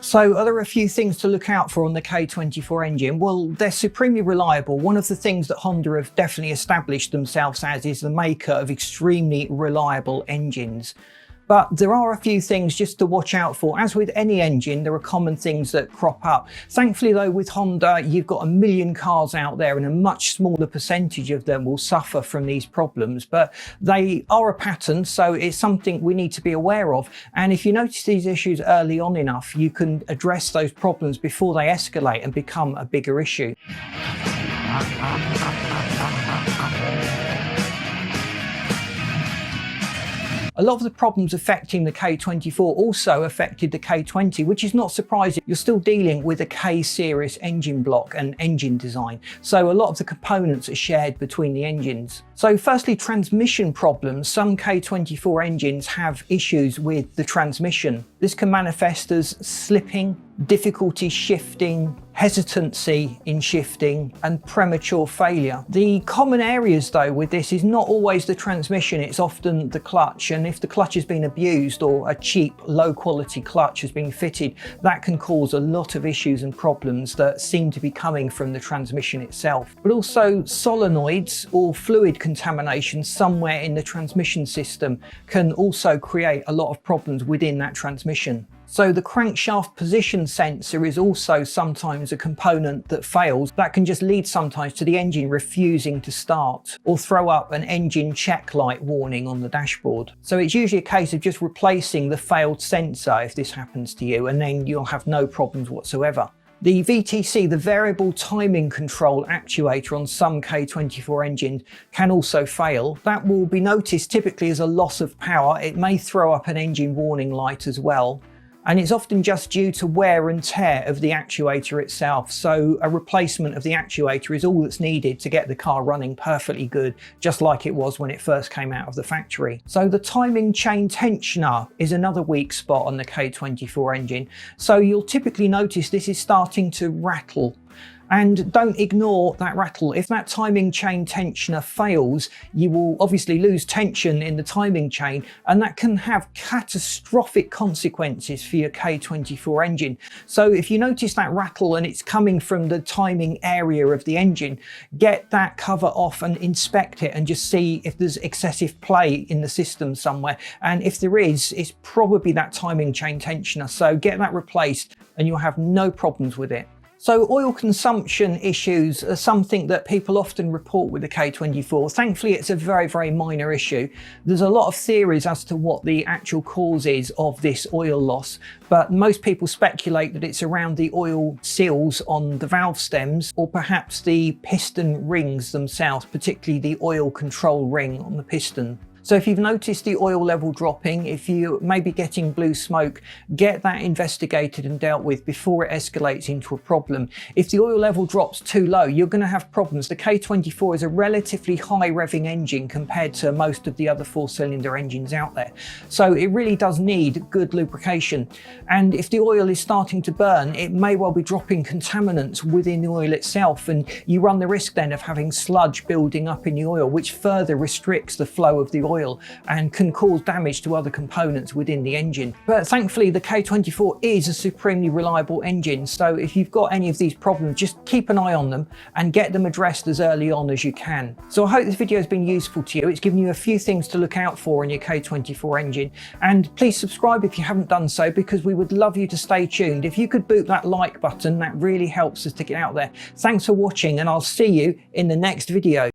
So are there a few things to look out for on the K24 engine? Well, they're supremely reliable. One of the things that Honda have definitely established themselves as is the maker of extremely reliable engines. But there are a few things just to watch out for. As with any engine, there are common things that crop up. Thankfully though, with Honda, you've got a million cars out there and a much smaller percentage of them will suffer from these problems. But they are a pattern, so it's something we need to be aware of. And if you notice these issues early on enough, you can address those problems before they escalate and become a bigger issue. A lot of the problems affecting the K24 also affected the K20, which is not surprising. You're still dealing with a K-series engine block and engine design, so a lot of the components are shared between the engines. So firstly, transmission problems. Some K24 engines have issues with the transmission. This can manifest as slipping, difficulty shifting, hesitancy in shifting, and premature failure. The common areas though with this is not always the transmission, it's often the clutch, and if the clutch has been abused or a cheap, low quality clutch has been fitted, that can cause a lot of issues and problems that seem to be coming from the transmission itself. But also solenoids or fluid contamination somewhere in the transmission system can also create a lot of problems within that transmission. So the crankshaft position sensor is also sometimes a component that fails. That can just lead sometimes to the engine refusing to start or throw up an engine check light warning on the dashboard. So it's usually a case of just replacing the failed sensor if this happens to you, and then you'll have no problems whatsoever. The VTC, the variable timing control actuator on some K24 engines, can also fail. That will be noticed typically as a loss of power. It may throw up an engine warning light as well. And it's often just due to wear and tear of the actuator itself. So a replacement of the actuator is all that's needed to get the car running perfectly good, just like it was when it first came out of the factory. So the timing chain tensioner is another weak spot on the K24 engine. So you'll typically notice this is starting to rattle. And don't ignore that rattle. If that timing chain tensioner fails, you will obviously lose tension in the timing chain, and that can have catastrophic consequences for your K24 engine. So if you notice that rattle and it's coming from the timing area of the engine, get that cover off and inspect it and just see if there's excessive play in the system somewhere. And if there is, it's probably that timing chain tensioner. So get that replaced and you'll have no problems with it. So oil consumption issues are something that people often report with the K24. Thankfully, it's a very, very minor issue. There's a lot of theories as to what the actual cause is of this oil loss, but most people speculate that it's around the oil seals on the valve stems or perhaps the piston rings themselves, particularly the oil control ring on the piston. So if you've noticed the oil level dropping, if you may be getting blue smoke, get that investigated and dealt with before it escalates into a problem. If the oil level drops too low, you're going to have problems. The K24 is a relatively high revving engine compared to most of the other 4-cylinder engines out there. So it really does need good lubrication. And if the oil is starting to burn, it may well be dropping contaminants within the oil itself. And you run the risk then of having sludge building up in the oil, which further restricts the flow of the oil and can cause damage to other components within the engine. But thankfully the K24 is a supremely reliable engine, so if you've got any of these problems, just keep an eye on them and get them addressed as early on as you can. So I hope this video has been useful to you. It's given you a few things to look out for in your K24 engine, and please subscribe if you haven't done so, because we would love you to stay tuned. If you could boot that like button, that really helps us to get out there. Thanks for watching, and I'll see you in the next video.